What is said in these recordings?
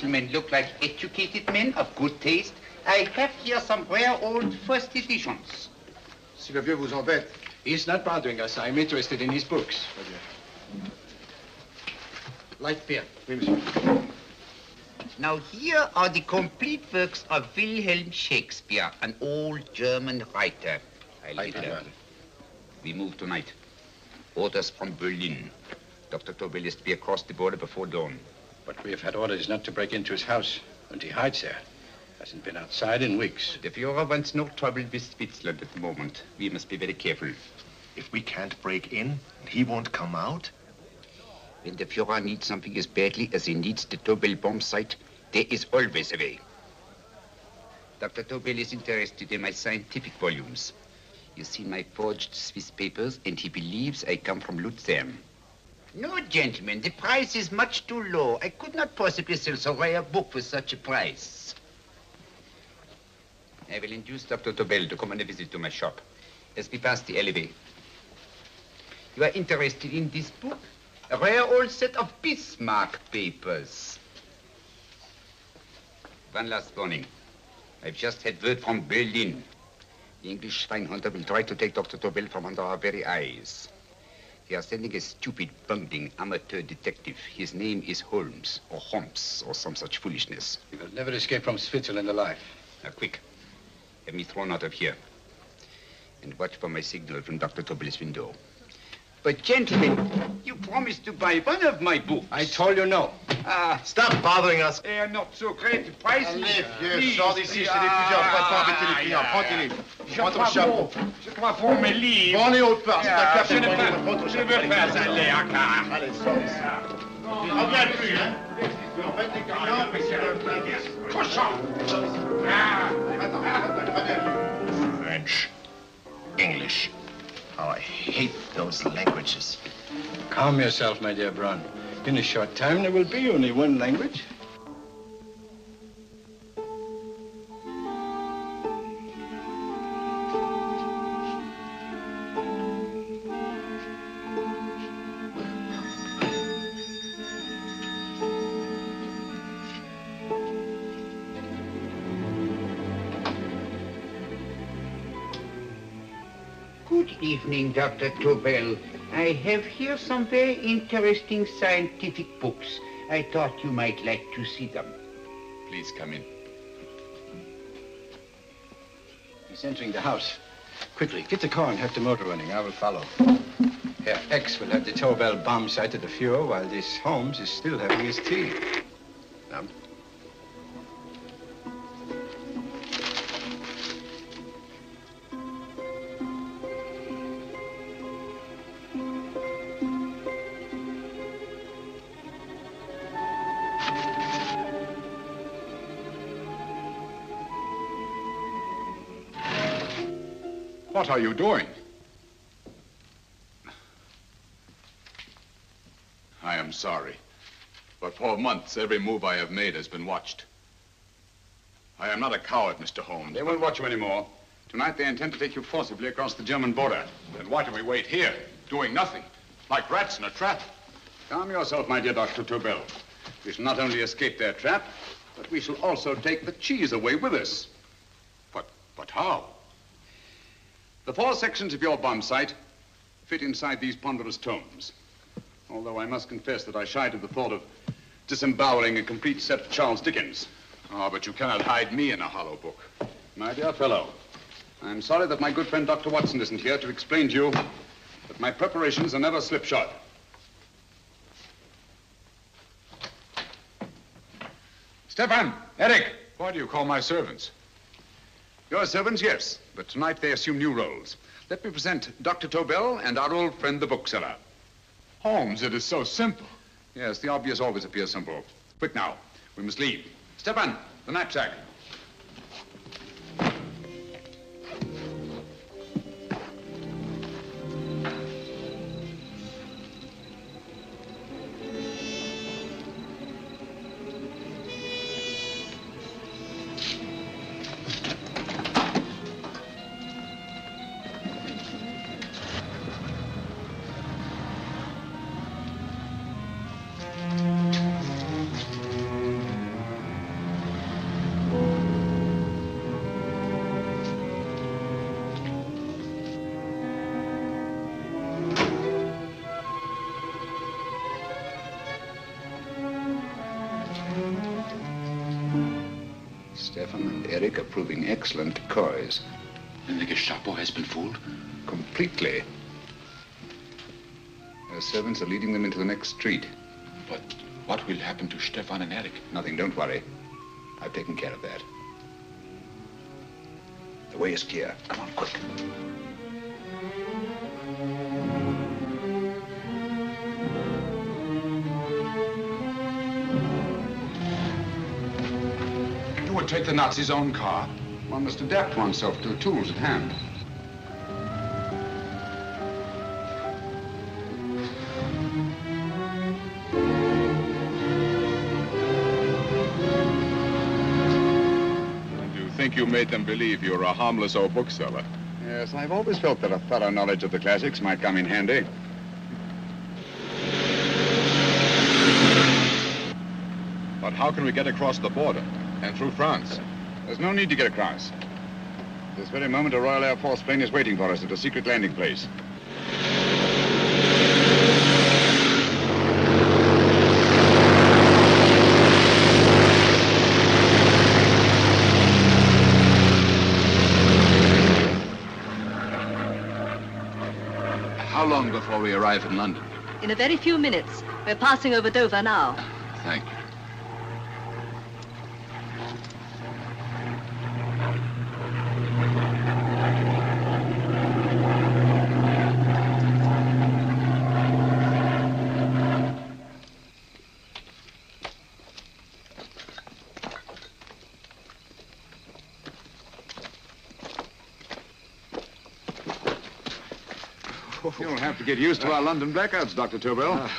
gentlemen look like educated men of good taste, I have here some rare old first editions. Si le vieux vous embête. He's not bothering us. I'm interested in his books. Light beer. Oui, monsieur. Now here are the complete works of Wilhelm Shakespeare, an old German writer. We move tonight. Orders from Berlin. Dr. Tobel is to be across the border before dawn. But we have had orders not to break into his house, and he hides there. Hasn't been outside in weeks. The Führer wants no trouble with Switzerland at the moment. We must be very careful. If we can't break in, and he won't come out? When the Führer needs something as badly as he needs the Tobel bomb site, there is always a way. Dr. Tobel is interested in my scientific volumes. You've seen my forged Swiss papers, and he believes I come from Lucerne. No, gentlemen, the price is much too low. I could not possibly sell so rare a book for such a price. I will induce Dr. Tobel to come on a visit to my shop as we pass the alleyway. You are interested in this book? A rare old set of Bismarck papers. One last warning. I've just had word from Berlin. The English Schweinhunter will try to take Dr. Tobel from under our very eyes. They are sending a stupid, bungling amateur detective. His name is Holmes, or some such foolishness. He will never escape from Switzerland alive. Now, quick. Have me thrown out of here. And watch for my signal from Dr. Tobel's window. But, gentlemen, you promised to buy one of my books. I told you no. Stop bothering us. They are not so great prices. Allez, vieux, sors d'ici, c'est des fusils. On va pas embêter les clients. Prends-les. Prends ton chapeau. Je crois pour mes livres. Prends-les autre part. C'est ta carte. Je ne veux pas aller à car. Allez, sors d'ici. Reviens plus, hein. En fait, les clients, Cochon. French. English. How I hate those languages. Calm yourself, my dear Braun. In a short time, there will be only one language. Good evening, Dr. Tobel. I have here some very interesting scientific books. I thought you might like to see them. Please come in. He's entering the house. Quickly, get the car and have the motor running. I will follow. Herr X will have the Tobel bomb sight at the Führer while this Holmes is still having his tea. Now. What are you doing? I am sorry, but for months, every move I have made has been watched. I am not a coward, Mr. Holmes. They won't watch you anymore. Tonight, they intend to take you forcibly across the German border. Then why do we wait here, doing nothing, like rats in a trap? Calm yourself, my dear Dr. Tobel. We shall not only escape their trap, but we shall also take the cheese away with us. But how? The 4 sections of your bomb sight fit inside these ponderous tomes. Although I must confess that I shied at the thought of disemboweling a complete set of Charles Dickens. Ah, but you cannot hide me in a hollow book. My dear fellow, I'm sorry that my good friend Dr. Watson isn't here to explain to you that my preparations are never slipshod. Stefan! Eric! Why do you call my servants? Your servants, yes, but tonight they assume new roles. Let me present Dr. Tobel and our old friend, the bookseller. Holmes, it is so simple. Yes, the obvious always appears simple. Quick now, we must leave. Stefan, the knapsack. Eric are proving excellent decoys. Then the Gestapo has been fooled? Completely. Their servants are leading them into the next street. But what will happen to Stefan and Eric? Nothing, don't worry. I've taken care of that. The way is clear. Come on, quick. You would take the Nazis' own car? One must adapt oneself to the tools at hand. I think you made them believe you're a harmless old bookseller. Yes, I've always felt that a thorough knowledge of the classics might come in handy. But how can we get across the border and through France? There's no need to get across. This very moment, a Royal Air Force plane is waiting for us at a secret landing place. How long before we arrive in London? In a very few minutes. We're passing over Dover now. Thank you. You'll have to get used to our London blackouts, Dr. Tobel.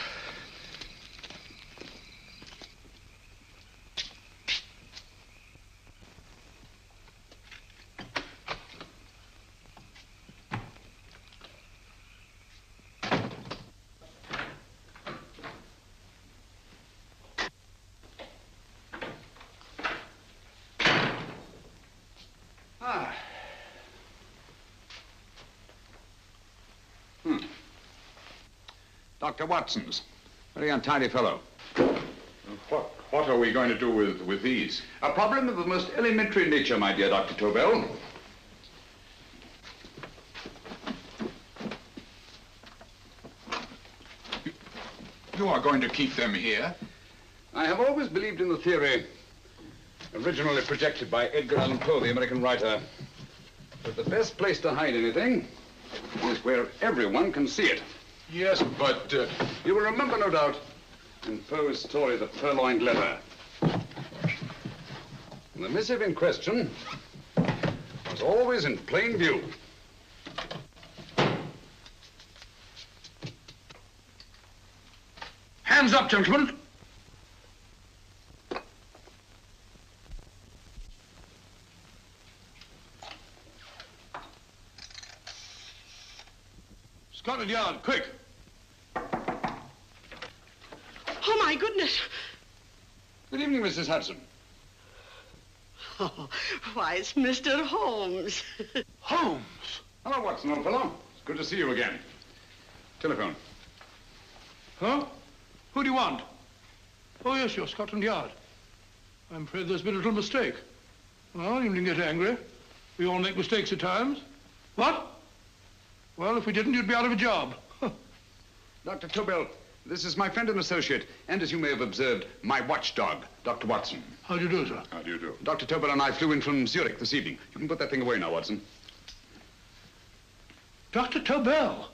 Dr. Watson's. Very untidy fellow. What are we going to do with these? A problem of the most elementary nature, my dear Dr. Tobel. You are going to keep them here? I have always believed in the theory, originally projected by Edgar Allan Poe, the American writer, that the best place to hide anything is where everyone can see it. Yes, but... You will remember, no doubt, in Poe's story, The Purloined Letter. The missive in question was always in plain view. Hands up, gentlemen. Scotland Yard, quick. Oh, my goodness. Good evening, Mrs. Hudson. Oh, why, it's Mr. Holmes. Holmes. Hello, Watson, old fellow. It's good to see you again. Telephone. Huh? Who do you want? Oh, yes, you're Scotland Yard. I'm afraid there's been a little mistake. Well, you needn't get angry. We all make mistakes at times. What? Well, if we didn't, you'd be out of a job. Dr. Tobel, this is my friend and associate, and as you may have observed, my watchdog, Dr. Watson. How do you do, sir? How do you do? Dr. Tobel and I flew in from Zurich this evening. You can put that thing away now, Watson. Dr. Tobel,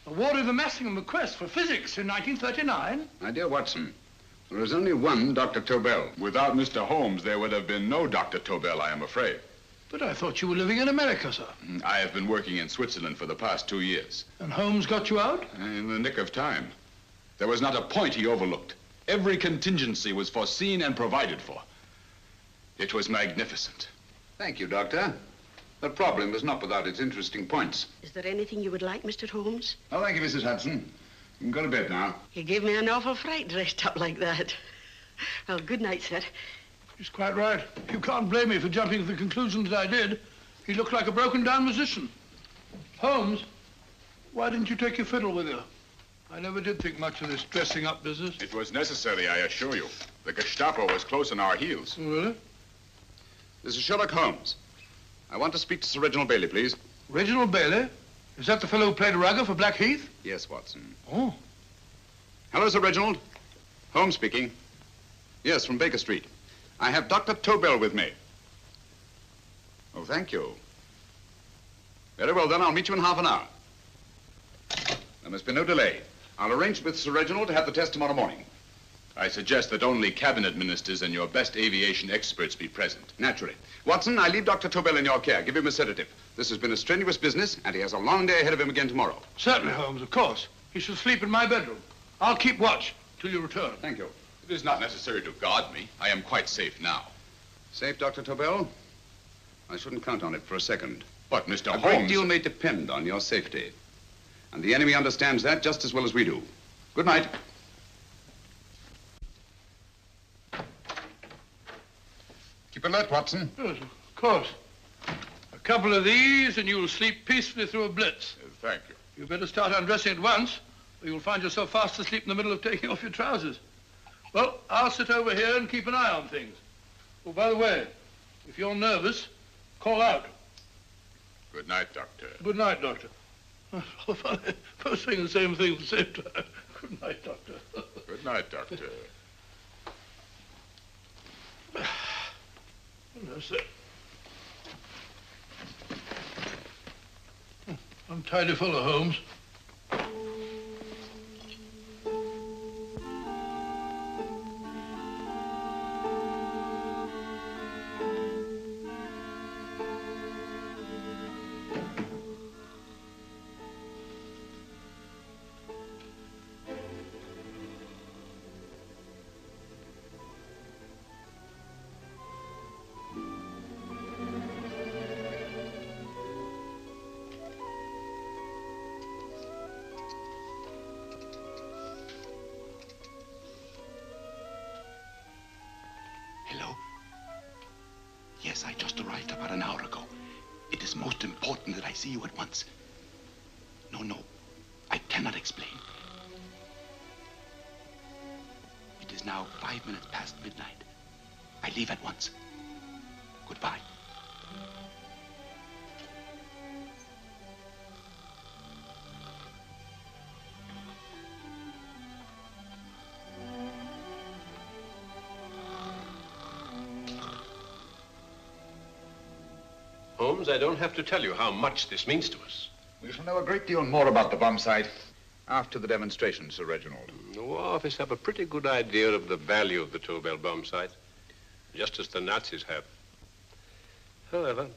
awarded the Massingham Bequest for physics in 1939. My dear Watson, there is only one Dr. Tobel. Without Mr. Holmes, there would have been no Dr. Tobel, I am afraid. But I thought you were living in America, sir. I have been working in Switzerland for the past 2 years. And Holmes got you out? In the nick of time. There was not a point he overlooked. Every contingency was foreseen and provided for. It was magnificent. Thank you, Doctor. The problem is not without its interesting points. Is there anything you would like, Mr. Holmes? Oh, thank you, Mrs. Hudson. You can go to bed now. You gave me an awful fright dressed up like that. Well, good night, sir. He's quite right. You can't blame me for jumping to the conclusion that I did. He looked like a broken-down musician. Holmes, why didn't you take your fiddle with you? I never did think much of this dressing-up business. It was necessary, I assure you. The Gestapo was close on our heels. Oh, really? This is Sherlock Holmes. I want to speak to Sir Reginald Bailey, please. Reginald Bailey? Is that the fellow who played Rugger for Blackheath? Yes, Watson. Oh. Hello, Sir Reginald. Holmes speaking. Yes, from Baker Street. I have Dr. Tobel with me. Oh, thank you. Very well, then. I'll meet you in half an hour. There must be no delay. I'll arrange with Sir Reginald to have the test tomorrow morning. I suggest that only cabinet ministers and your best aviation experts be present. Naturally. Watson, I leave Dr. Tobel in your care. Give him a sedative. This has been a strenuous business, and he has a long day ahead of him again tomorrow. Certainly, Holmes, of course. He should sleep in my bedroom. I'll keep watch till you return. Thank you. It is not necessary to guard me. I am quite safe now. Safe, Dr. Tobel? I shouldn't count on it for a second. But, Mr. Holmes... A great deal may depend on your safety. And the enemy understands that just as well as we do. Good night. Keep alert, Watson. Yes, of course. A couple of these and you'll sleep peacefully through a blitz. Thank you. You better start undressing at once, or you'll find yourself fast asleep in the middle of taking off your trousers. Well, I'll sit over here and keep an eye on things. Oh, by the way, if you're nervous, call out. Good night, Doctor. Good night, Doctor. Both saying the same thing at the same time. Good night, Doctor. Good night, Doctor. That's it. Untidy fellow, Holmes. Hello? Yes, I just arrived about an hour ago. It is most important that I see you at once. No, I cannot explain. It is now 5 minutes past midnight. I leave at once. Goodbye. Holmes, I don't have to tell you how much this means to us. We shall know a great deal more about the bomb site after the demonstration, Sir Reginald. The War Office have a pretty good idea of the value of the Tobel bomb site, just as the Nazis have. However,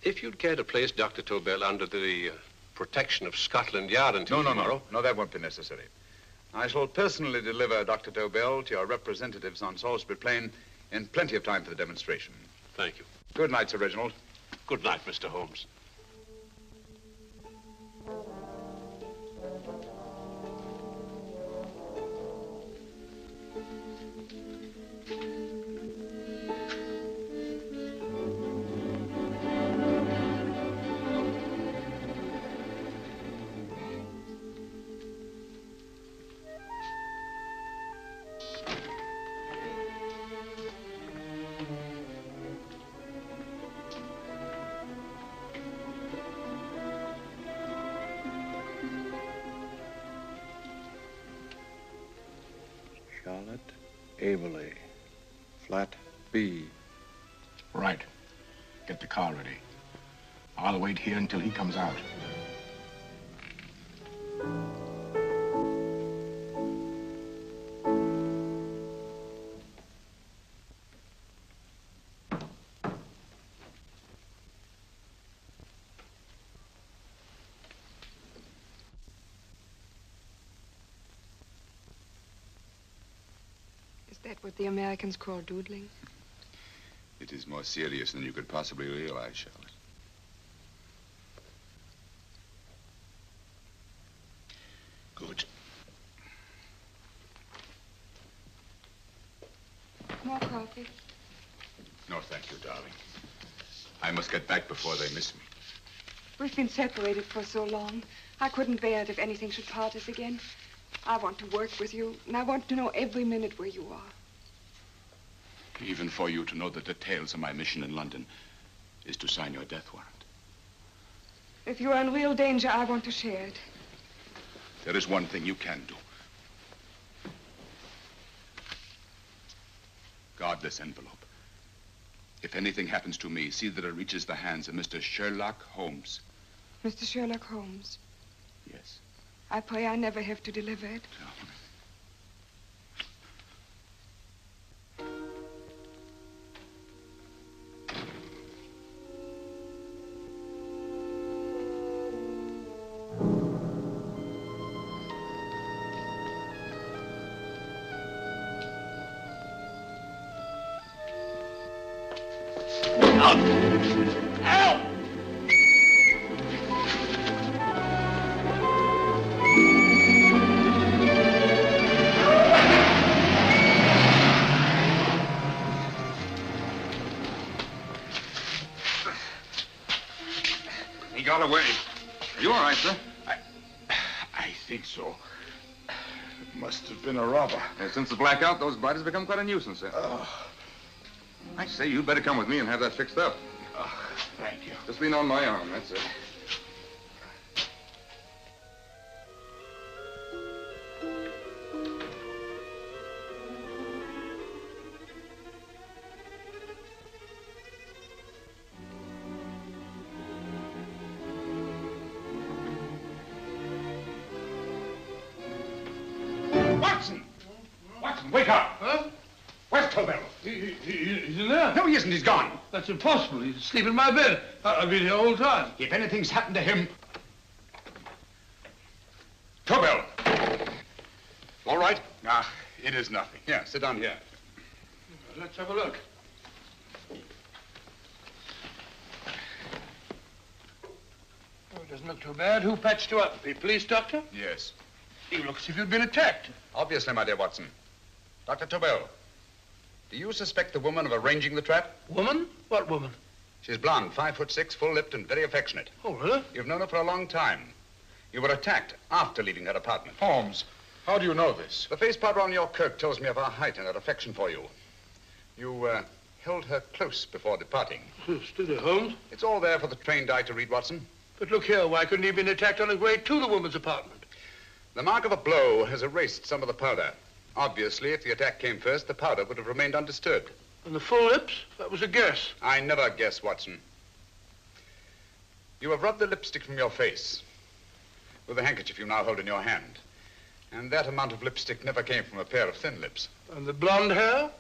if you'd care to place Dr. Tobel under the protection of Scotland Yard until tomorrow... No, that won't be necessary. I shall personally deliver Dr. Tobel to your representatives on Salisbury Plain in plenty of time for the demonstration. Thank you. Good night, Sir Reginald. Good night, Mr. Holmes. Charlotte Averley, flat B. Right. Get the car ready. I'll wait here until he comes out. Is that what the Americans call doodling? It is more serious than you could possibly realize, Charlotte. Good. More coffee? No, thank you, darling. I must get back before they miss me. We've been separated for so long. I couldn't bear it if anything should part us again. I want to work with you, and I want to know every minute where you are. Even for you to know the details of my mission in London is to sign your death warrant. If you are in real danger, I want to share it. There is one thing you can do. Guard this envelope. If anything happens to me, see that it reaches the hands of Mr. Sherlock Holmes. Mr. Sherlock Holmes. Yes. I pray I never have to deliver it. He got away. Are you all right, sir? I think so. It must have been a robber. Since the blackout, those blighters have become quite a nuisance, sir. I say, you'd better come with me and have that fixed up. Thank you. Just lean on my arm, that's it. Watson! Watson, wake up! Huh? Where's Tobel? He's in there. No, he isn't. He's gone. That's impossible. He's asleep in my bed. I've been here all the time. If anything's happened to him... Tobel! All right? Ah, it is nothing. Yeah, sit down here. Let's have a look. Oh, it doesn't look too bad. Who patched you up? The police doctor? Yes. You look as if you'd been attacked. Obviously, my dear Watson. Dr. Tobel, do you suspect the woman of arranging the trap? Woman? What woman? She's blonde, 5'6", full-lipped, and very affectionate. Oh, really? You've known her for a long time. You were attacked after leaving her apartment. Holmes, how do you know this? The face powder on your coat tells me of her height and her affection for you. You held her close before departing. Still there, Holmes? It's all there for the trained eye to read, Watson. But look here, why couldn't he have been attacked on his way to the woman's apartment? The mark of a blow has erased some of the powder. Obviously, if the attack came first, the powder would have remained undisturbed. And the full lips? That was a guess. I never guess, Watson. You have rubbed the lipstick from your face with the handkerchief you now hold in your hand. And that amount of lipstick never came from a pair of thin lips. And the blonde hair?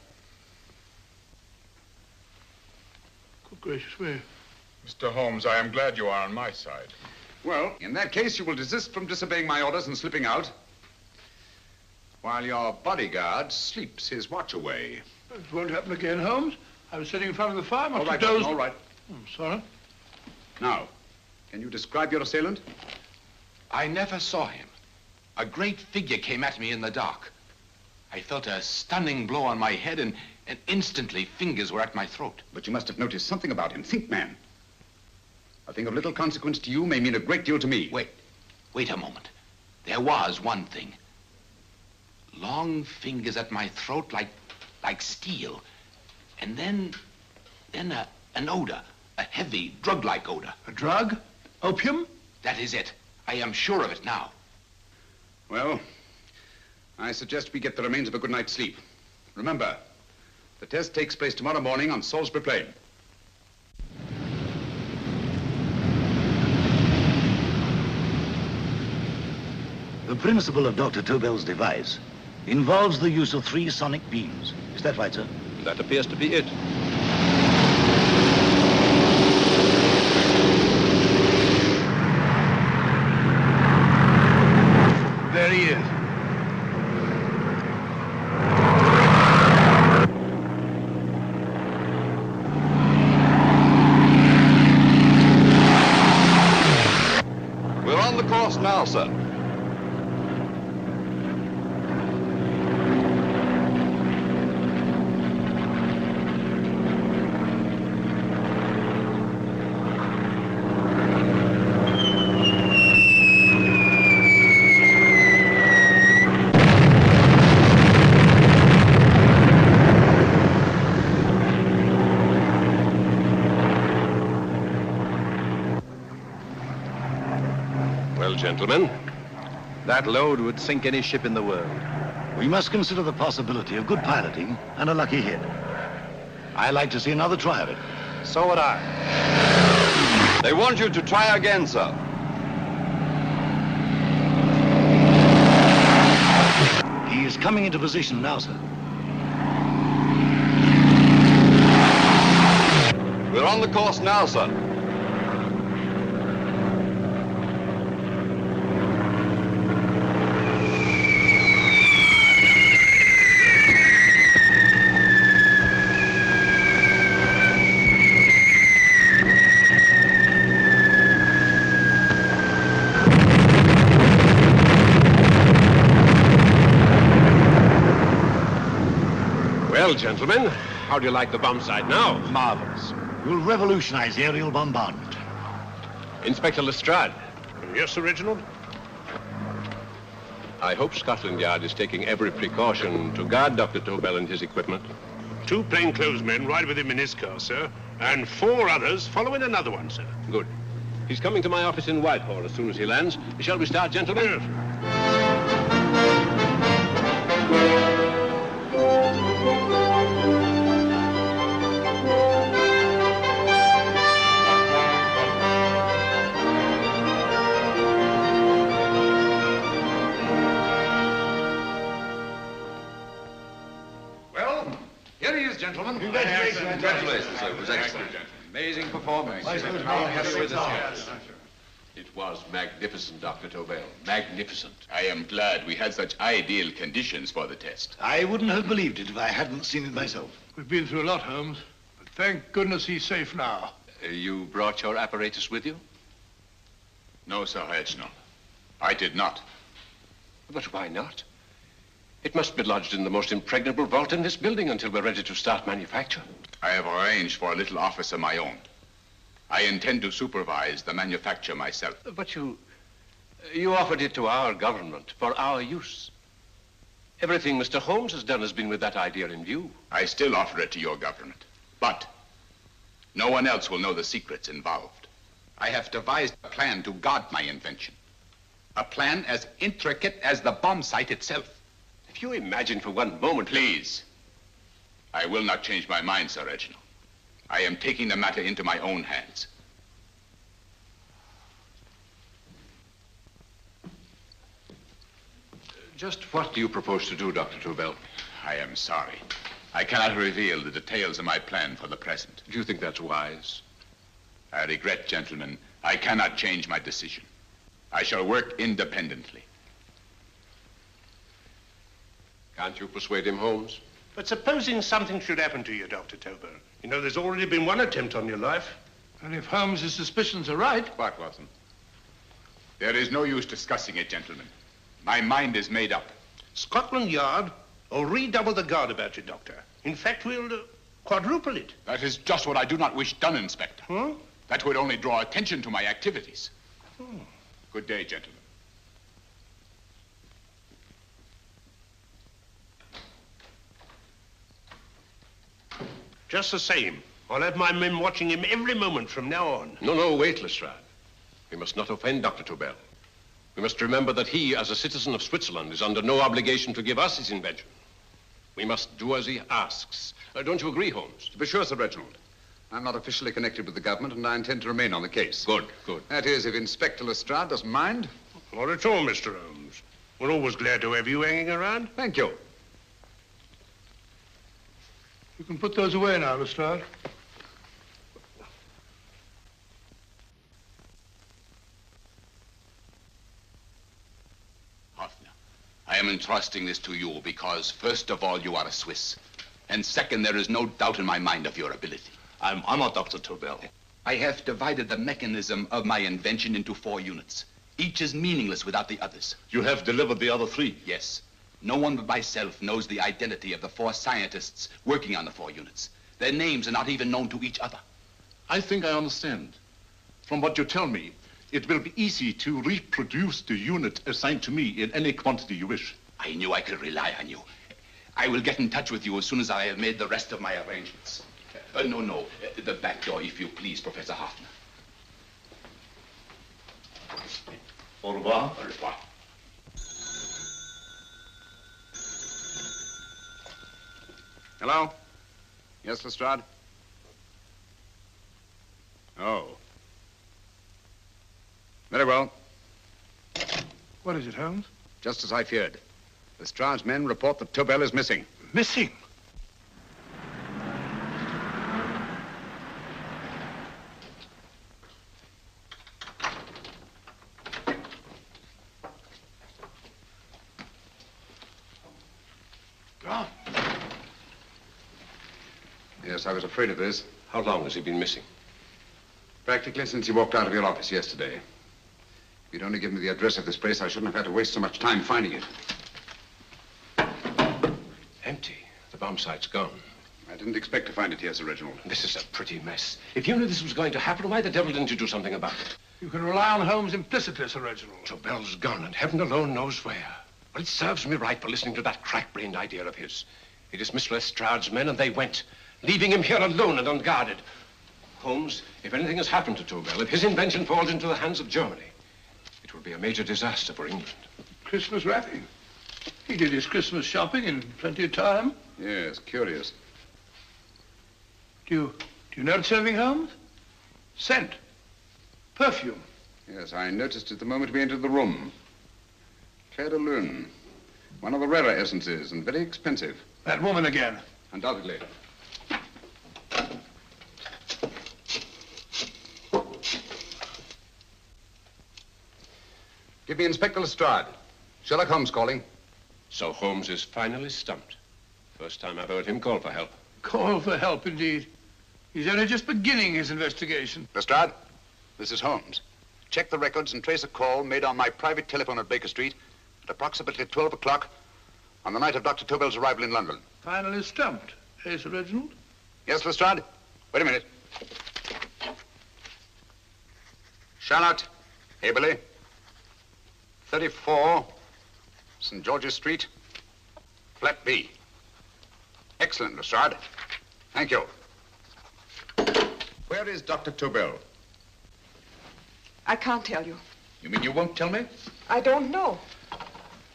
Good gracious me. Mr. Holmes, I am glad you are on my side. Well, in that case, you will desist from disobeying my orders and slipping out while your bodyguard sleeps his watch away. It won't happen again, Holmes. I was sitting in front of the fire. All right, Watson, all right. I'm sorry. Now, can you describe your assailant? I never saw him. A great figure came at me in the dark. I felt a stunning blow on my head, and instantly fingers were at my throat. But you must have noticed something about him. Think, man. A thing of little consequence to you may mean a great deal to me. Wait a moment. There was one thing. Long fingers at my throat like steel. And then an odor, a heavy, drug-like odor. A drug? Opium? That is it. I am sure of it now. Well, I suggest we get the remains of a good night's sleep. Remember, the test takes place tomorrow morning on Salisbury Plain. The principle of Dr. Tobel's device involves the use of 3 sonic beams. Is that right, sir? That appears to be it. There he is. We're on the course now, sir. Well, gentlemen, that load would sink any ship in the world. We must consider the possibility of good piloting and a lucky hit. I like to see another try of it. So would I. They want you to try again, sir. He is coming into position now, sir. We're on the course now, sir. Well, gentlemen, how do you like the bomb sight now? Marvelous. We'll revolutionize aerial bombardment. Inspector Lestrade. Yes, Sir Reginald? I hope Scotland Yard is taking every precaution to guard Dr. Tobel and his equipment. 2 plainclothes men ride with him in his car, sir, and 4 others follow in another one, sir. Good. He's coming to my office in Whitehall as soon as he lands. Shall we start, gentlemen? Yes. Well, here he is, gentlemen. Congratulations, sir. It was excellent. Amazing performance. It was magnificent, Dr. Tobel. Magnificent. I am glad we had such ideal conditions for the test. I wouldn't have believed it if I hadn't seen it myself. We've been through a lot, Holmes, but thank goodness he's safe now. You brought your apparatus with you? No, Sir Reginald. I did not. But why not? It must be lodged in the most impregnable vault in this building until we're ready to start manufacture. I have arranged for a little office of my own. I intend to supervise the manufacture myself. But you offered it to our government for our use. Everything Mr. Holmes has done has been with that idea in view. I still offer it to your government. But no one else will know the secrets involved. I have devised a plan to guard my invention. A plan as intricate as the bomb sight itself. If you imagine for one moment... Please. I will not change my mind, Sir Reginald. I am taking the matter into my own hands. Just what do you propose to do, Dr. Tobel? I am sorry. I cannot reveal the details of my plan for the present. Do you think that's wise? I regret, gentlemen, I cannot change my decision. I shall work independently. Can't you persuade him, Holmes? But supposing something should happen to you, Dr. Tobel. You know, there's already been one attempt on your life. And if Holmes' suspicions are right... What, Watson? There is no use discussing it, gentlemen. My mind is made up. Scotland Yard will redouble the guard about you, Doctor. In fact, we'll quadruple it. That is just what I do not wish done, Inspector. Huh? That would only draw attention to my activities. Good day, gentlemen. Just the same, I'll have my men watching him every moment from now on. No, wait, Lestrade. We must not offend Dr. Tobel. We must remember that he, as a citizen of Switzerland, is under no obligation to give us his invention. We must do as he asks. Don't you agree, Holmes? To be sure, Sir Reginald. I'm not officially connected with the government, and I intend to remain on the case. Good. That is, if Inspector Lestrade doesn't mind. Not at all, Mr. Holmes. We're always glad to have you hanging around. Thank you. You can put those away now, Lestrade. I am entrusting this to you because, first of all, you are a Swiss. And second, there is no doubt in my mind of your ability. I'm honored, Dr. Tobel. I have divided the mechanism of my invention into 4 units. Each is meaningless without the others. You have delivered the other 3? Yes. No one but myself knows the identity of the 4 scientists working on the 4 units. Their names are not even known to each other. I think I understand. From what you tell me, it will be easy to reproduce the unit assigned to me in any quantity you wish. I knew I could rely on you. I will get in touch with you as soon as I have made the rest of my arrangements. No. The back door, if you please, Professor Hoffner. Au revoir. Au revoir. Hello? Yes, Lestrade? Oh. Very well. What is it, Holmes? Just as I feared. Lestrade's men report that Tobel is missing. Missing? Gone. Yes, I was afraid of this. How long has he been missing? Practically since he walked out of your office yesterday. If you'd only given me the address of this place, I shouldn't have had to waste so much time finding it. Empty. The bomb site's gone. I didn't expect to find it here, Sir Reginald. This is a pretty mess. If you knew this was going to happen, why the devil didn't you do something about it? You can rely on Holmes implicitly, Sir Reginald. Tobel's gone, and heaven alone knows where. Well, it serves me right for listening to that crack-brained idea of his. He dismissed Lestrade's men, and they went, leaving him here alone and unguarded. Holmes, if anything has happened to Tobel, if his invention falls into the hands of Germany, it will be a major disaster for England. Christmas wrapping. He did his Christmas shopping in plenty of time. Yes, curious. Do you notice anything, Holmes? Scent. Perfume. Yes, I noticed it the moment we entered the room. Claire de Lune. One of the rarer essences, and very expensive. That woman again. Undoubtedly. Give me Inspector Lestrade. Sherlock Holmes calling. So Holmes is finally stumped. First time I've heard him call for help. Call for help, indeed. He's only just beginning his investigation. Lestrade, this is Holmes. Check the records and trace a call made on my private telephone at Baker Street at approximately 12 o'clock on the night of Dr. Tobel's arrival in London. Finally stumped, eh, Sir Reginald? Yes, Lestrade? Wait a minute. Charlotte, Haberley, 34, St. George's Street, flat B. Excellent, Lestrade. Thank you. Where is Dr. Tobel? I can't tell you. You mean you won't tell me? I don't know.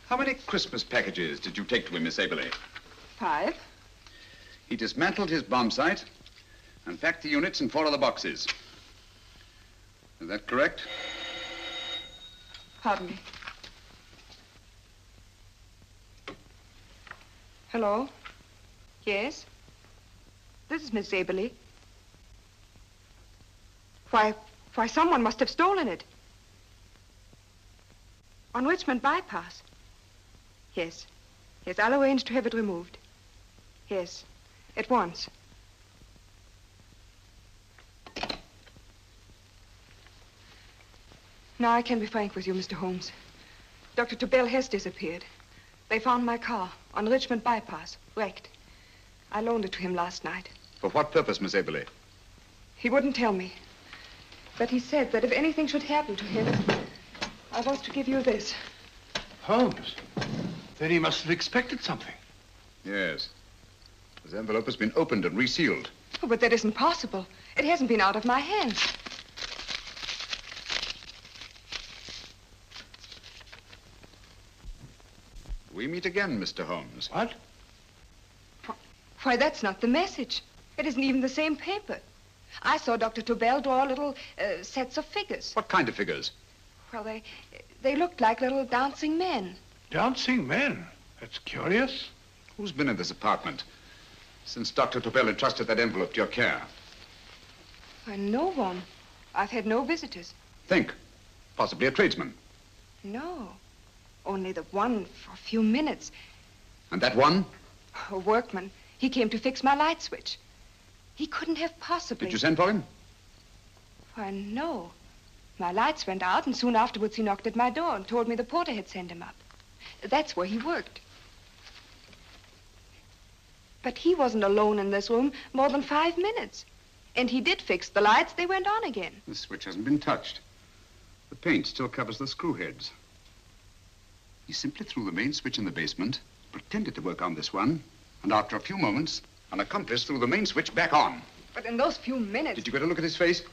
How many Christmas packages did you take to him, Miss Haberley? 5. He dismantled his bomb site and packed the units in 4 other boxes. Is that correct? Pardon me. Hello? Yes? This is Miss Aberley. Why, someone must have stolen it. On Richmond Bypass. Yes. Yes, I'll arrange to have it removed. Yes, at once. Now I can be frank with you, Mr. Holmes. Dr. Tobel has disappeared. They found my car on Richmond Bypass, wrecked. I loaned it to him last night. For what purpose, Miss Aberley? He wouldn't tell me. But he said that if anything should happen to him, I was to give you this. Holmes? Then he must have expected something. Yes. This envelope has been opened and resealed. Oh, but that isn't possible. It hasn't been out of my hands. We meet again, Mr. Holmes. What? Why, that's not the message. It isn't even the same paper. I saw Dr. Tobel draw little sets of figures. What kind of figures? Well, they looked like little dancing men. Dancing men? That's curious. Who's been in this apartment since Dr. Tobel entrusted that envelope to your care? Why, no one. I've had no visitors. Think. Possibly a tradesman. No. Only the one for a few minutes. And that one? A workman. He came to fix my light switch. He couldn't have possibly... Did you send for him? Why, no. My lights went out, and soon afterwards he knocked at my door and told me the porter had sent him up. That's where he worked. But he wasn't alone in this room more than 5 minutes. And he did fix the lights. They went on again. The switch hasn't been touched. The paint still covers the screw heads. He simply threw the main switch in the basement, pretended to work on this one, and after a few moments, an accomplice threw the main switch back on. But in those few minutes... Did you get a look at his face?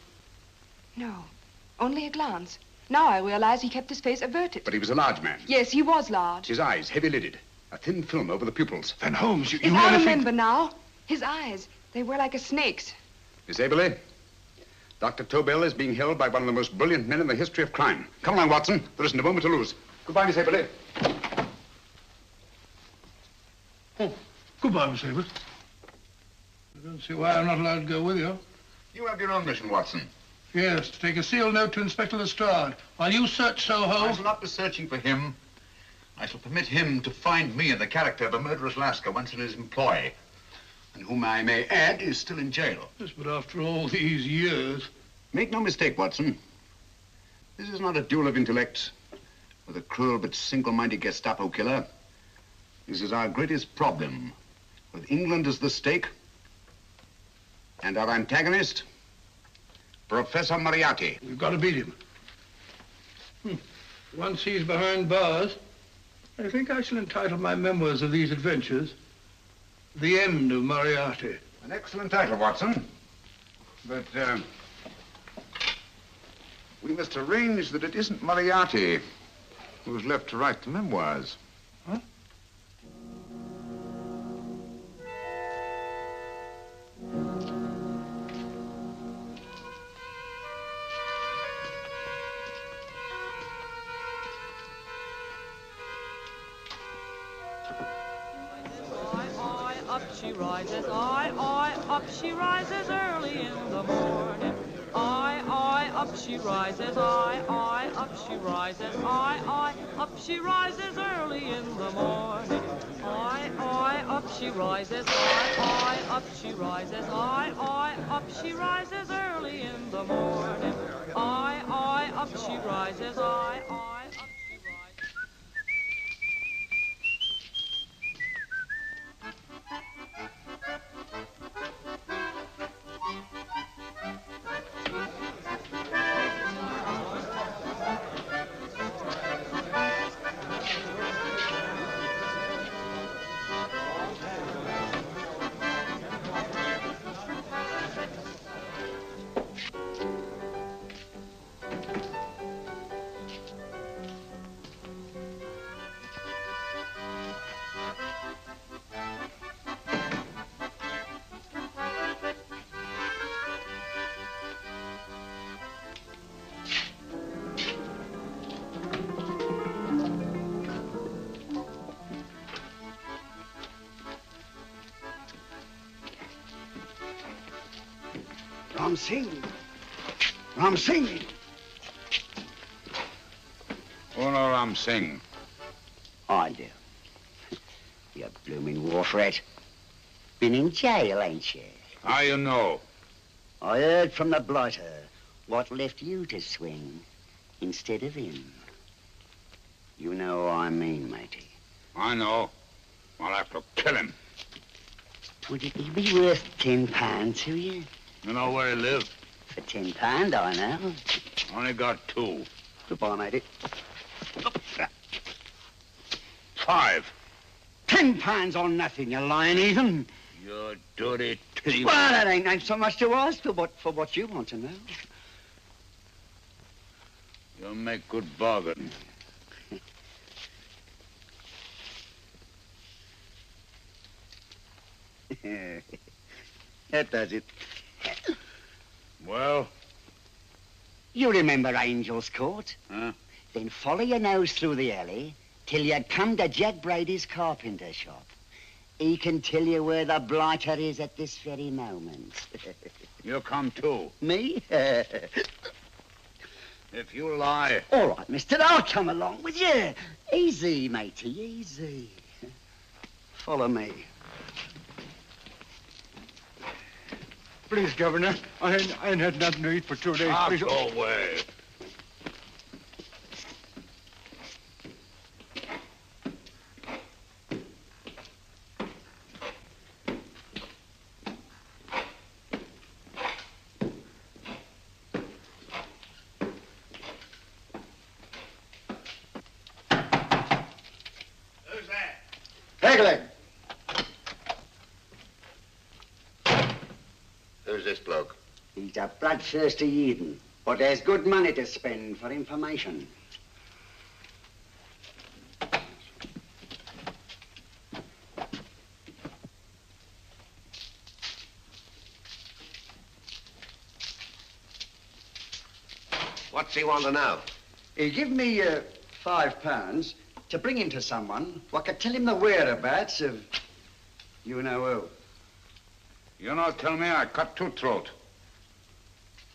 No. Only a glance. Now I realize he kept his face averted. But he was a large man. Yes, he was large. His eyes, heavy-lidded. A thin film over the pupils. Then Holmes, you If I remember now, his eyes, they were like a snake's. Miss Aberley, Dr. Tobel is being held by one of the most brilliant men in the history of crime. Come along, Watson. There isn't a moment to lose. Goodbye, Miss Aberley. Oh, goodbye, Miss Aberley. I don't see why I'm not allowed to go with you. You have your own mission, Watson. Yes, to take a sealed note to Inspector Lestrade. While you search Soho... I shall not be searching for him. I shall permit him to find me in the character of a murderous Lascar once in his employ, and whom I may add is still in jail. Yes, but after all these years... Make no mistake, Watson. This is not a duel of intellects with a cruel but single-minded Gestapo killer. This is our greatest problem, with England as the stake, and our antagonist, Professor Moriarty. We've got to beat him. Once he's behind bars, I think I shall entitle my memoirs of these adventures, The End of Moriarty. An excellent title, Watson. But, we must arrange that it isn't Moriarty who's left to write the memoirs. Huh? Up she rises, up she rises early in the morning. Up she rises, up she rises, up she rises early in the morning. Up she rises, up she rises, up she rises early in the morning. Up she rises, up she rises. Ram Singh. Ram Singh. Oh, no, Ram Singh. I do. You blooming wharf rat. Been in jail, ain't you? How you know? I heard from the blighter what left you to swing instead of him. You know what I mean, matey. I know. I'll have to kill him. Would it be worth £10 to you? You know where he lives? For £10, I know. Only got 2. Goodbye, matey. 5. £10 on nothing, you lying heathen. You dirty thief. Well, that ain't so much to ask for what you want to know. You make good bargain. That does it. Well? You remember Angel's Court? Huh? Then follow your nose through the alley till you come to Jack Brady's carpenter shop. He can tell you where the blighter is at this very moment. You come too. Me? If you lie... All right, mister, I'll come along with you. Easy, matey, easy. Follow me. Please, Governor, I ain't had nothing to eat for 2 days. Please. Go away. Who's that? Pegleg. Who's this bloke? He's a bloodthirsty heathen. But there's good money to spend for information. What's he want to know? He give me £5 to bring him to someone what could tell him the whereabouts of you know who. You not tell me I cut two throat.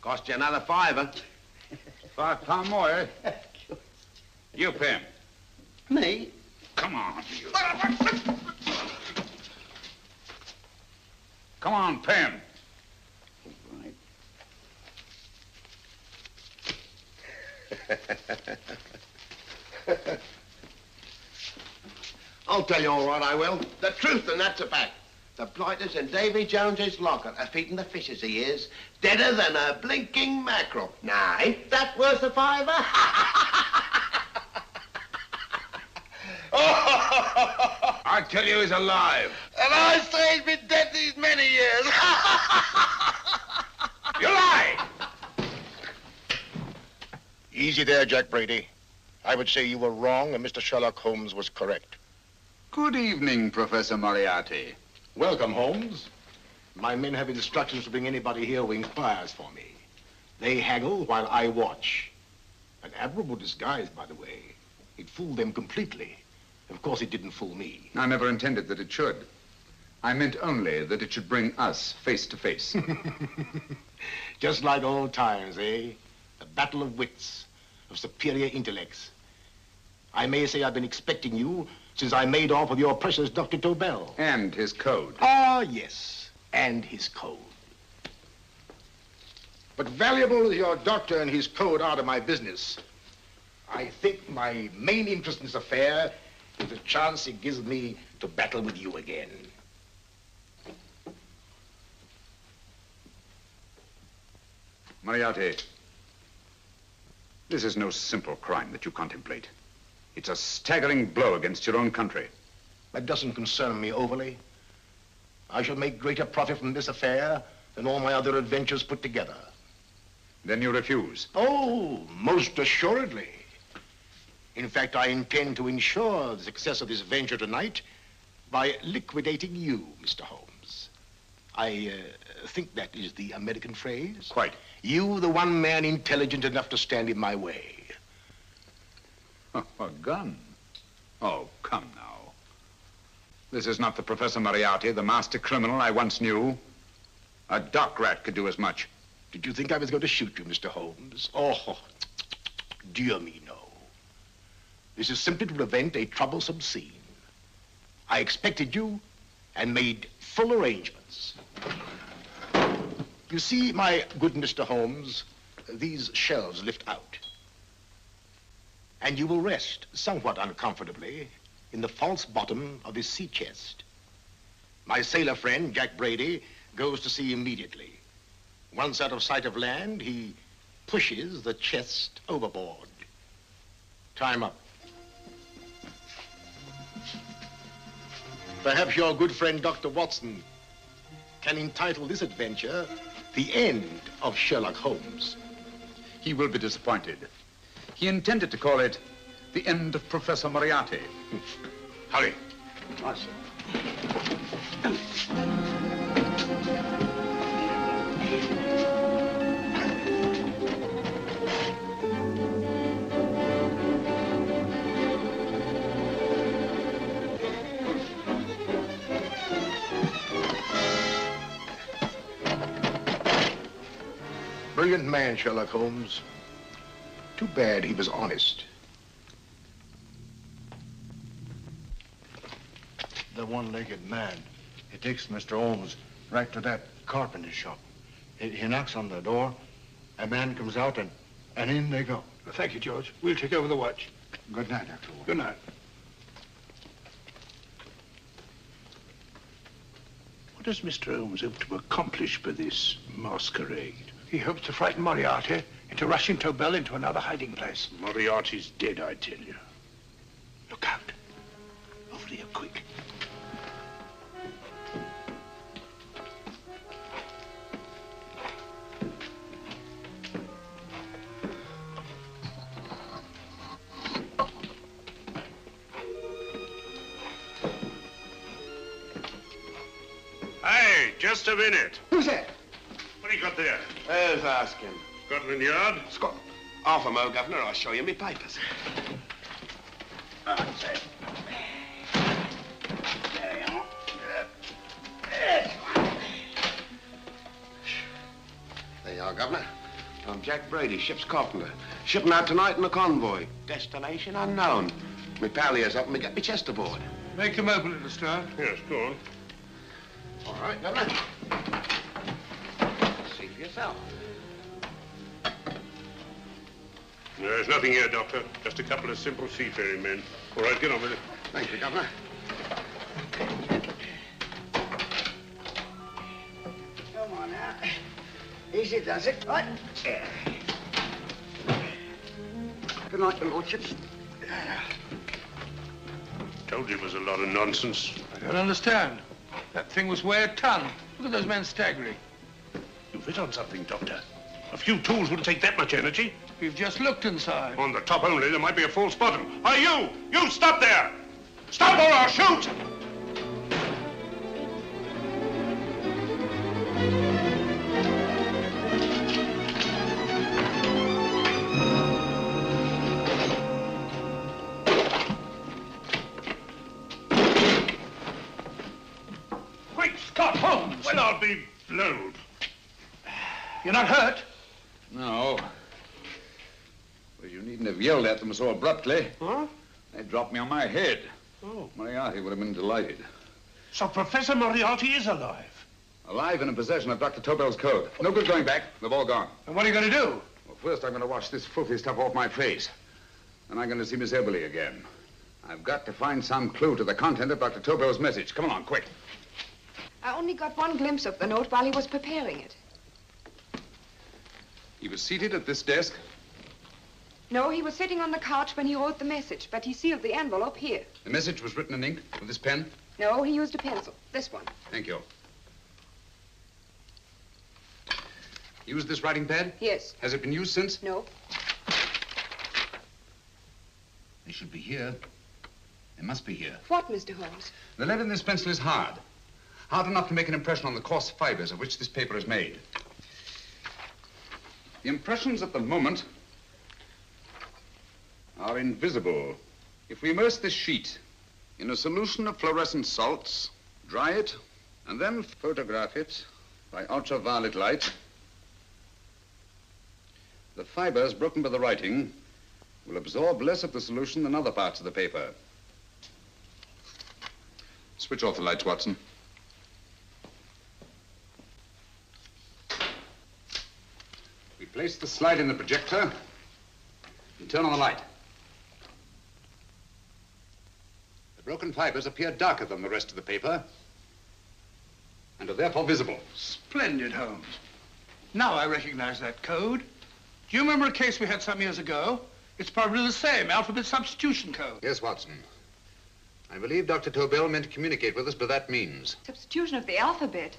Cost you another £5. £5 more, eh? You pay him. Me? Come on, you. Come on, pay him. I'll tell you all right, I will. The truth, and that's a fact. The blighters in Davy Jones's locker are feeding the fishes, he is. Deader than a blinking mackerel. Now, ain't that worth a £5? I tell you he's alive. And I say he's been dead these many years. You lie! Easy there, Jack Brady. I would say you were wrong and Mr. Sherlock Holmes was correct. Good evening, Professor Moriarty. Welcome, Holmes. My men have instructions to bring anybody here who inquires for me. They haggle while I watch. An admirable disguise, by the way. It fooled them completely. Of course, it didn't fool me. I never intended that it should. I meant only that it should bring us face to face. Just like old times, eh? A battle of wits, of superior intellects. I may say I've been expecting you since I made off with your precious Dr. Tobel. And his code. Ah, yes, and his code. But valuable as your doctor and his code are to my business, I think my main interest in this affair is the chance it gives me to battle with you again. Moriarty, this is no simple crime that you contemplate. It's a staggering blow against your own country. That doesn't concern me overly. I shall make greater profit from this affair than all my other adventures put together. Then you refuse? Oh, most assuredly. In fact, I intend to ensure the success of this venture tonight by liquidating you, Mr. Holmes. I think that is the American phrase. Quite. You, the one man intelligent enough to stand in my way. A gun? Oh, come now. This is not the Professor Moriarty, the master criminal I once knew. A dock rat could do as much. Did you think I was going to shoot you, Mr. Holmes? Oh, dear me, no. This is simply to prevent a troublesome scene. I expected you and made full arrangements. You see, my good Mr. Holmes, these shelves lift out. And you will rest somewhat uncomfortably in the false bottom of this sea chest. My sailor friend, Jack Brady, goes to sea immediately. Once out of sight of land, he pushes the chest overboard. Time up. Perhaps your good friend, Dr. Watson, can entitle this adventure The End of Sherlock Holmes. He will be disappointed. He intended to call it The End of Professor Moriarty. Hurry. Awesome. Brilliant man, Sherlock Holmes. Too bad he was honest. The one-legged man. He takes Mr. Holmes right to that carpenter shop. He knocks on the door, a man comes out, and in they go. Thank you, George. We'll take over the watch. Good night, Dr. Watson. Good night. What does Mr. Holmes hope to accomplish by this masquerade? He hopes to frighten Moriarty into rushing Tobel into another hiding place. Moriarty's dead, I tell you. Look out. Over here, quick. Just a minute. Who's that? What do you got there? Who's asking? Scotland Yard? Scotland. Half a mo, Governor. I'll show you my papers. That's it. There you are. There you are, Governor. I'm Jack Brady, ship's carpenter. Shipping out tonight in a convoy. Destination unknown. My pal here's helping me get my chest aboard. Make him open it, Lestrade. Yes, go on. All right, Governor. See for yourself. There's nothing here, Doctor. Just a couple of simple seafaring men. All right, get on with it. Thank you, Governor. Come on now. Easy does it. Right. Yeah. Good night, your lordships. Told you it was a lot of nonsense. I don't understand. That thing was weigh a ton. Look at those men staggering. You've hit on something, Doctor. A few tools wouldn't take that much energy. We've just looked inside. On the top only, there might be a false bottom. Hey, you! You stop there! Stop or I'll shoot! Great Scott, Holmes! Well, I'll be blowed. You're not hurt? No. Well, you needn't have yelled at them so abruptly. Huh? They dropped me on my head. Oh. Moriarty would have been delighted. So Professor Moriarty is alive? Alive and in possession of Dr. Tobel's code. No good going back. They've all gone. And what are you going to do? Well, first I'm going to wash this filthy stuff off my face. Then I'm going to see Miss Eberly again. I've got to find some clue to the content of Dr. Tobel's message. Come along, quick. I only got one glimpse of the note while he was preparing it. He was seated at this desk. No, he was sitting on the couch when he wrote the message, but he sealed the envelope here. The message was written in ink with this pen? No, he used a pencil. This one. Thank you. Used this writing pad? Yes. Has it been used since? No. They should be here. They must be here. What, Mr. Holmes? The lead in this pencil is hard. Hard enough to make an impression on the coarse fibers of which this paper is made. The impressions at the moment are invisible. If we immerse this sheet in a solution of fluorescent salts, dry it, and then photograph it by ultraviolet light, the fibers broken by the writing will absorb less of the solution than other parts of the paper. Switch off the lights, Watson. We place the slide in the projector and turn on the light. The broken fibers appear darker than the rest of the paper and are therefore visible. Splendid, Holmes. Now I recognize that code. Do you remember a case we had some years ago? It's probably the same, alphabet substitution code. Yes, Watson. I believe Dr. Tobel meant to communicate with us by that means. Substitution of the alphabet?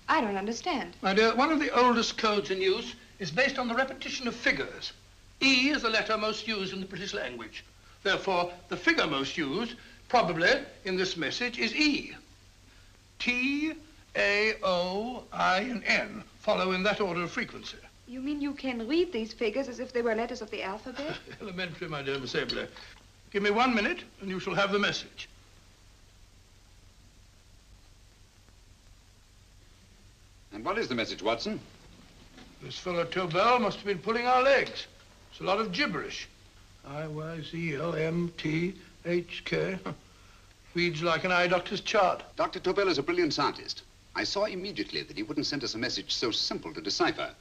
I don't understand. My dear, one of the oldest codes in use is based on the repetition of figures. E is the letter most used in the British language. Therefore, the figure most used, probably in this message, is E. T, A, O, I, and N follow in that order of frequency. You mean you can read these figures as if they were letters of the alphabet? Elementary, my dear Miss Eberly. Give me 1 minute, and you shall have the message. And what is the message, Watson? This fellow Tobel must have been pulling our legs. It's a lot of gibberish. I-Y-Z-L-M-T-H-K. Reads like an eye doctor's chart. Dr. Tobel is a brilliant scientist. I saw immediately that he wouldn't send us a message so simple to decipher.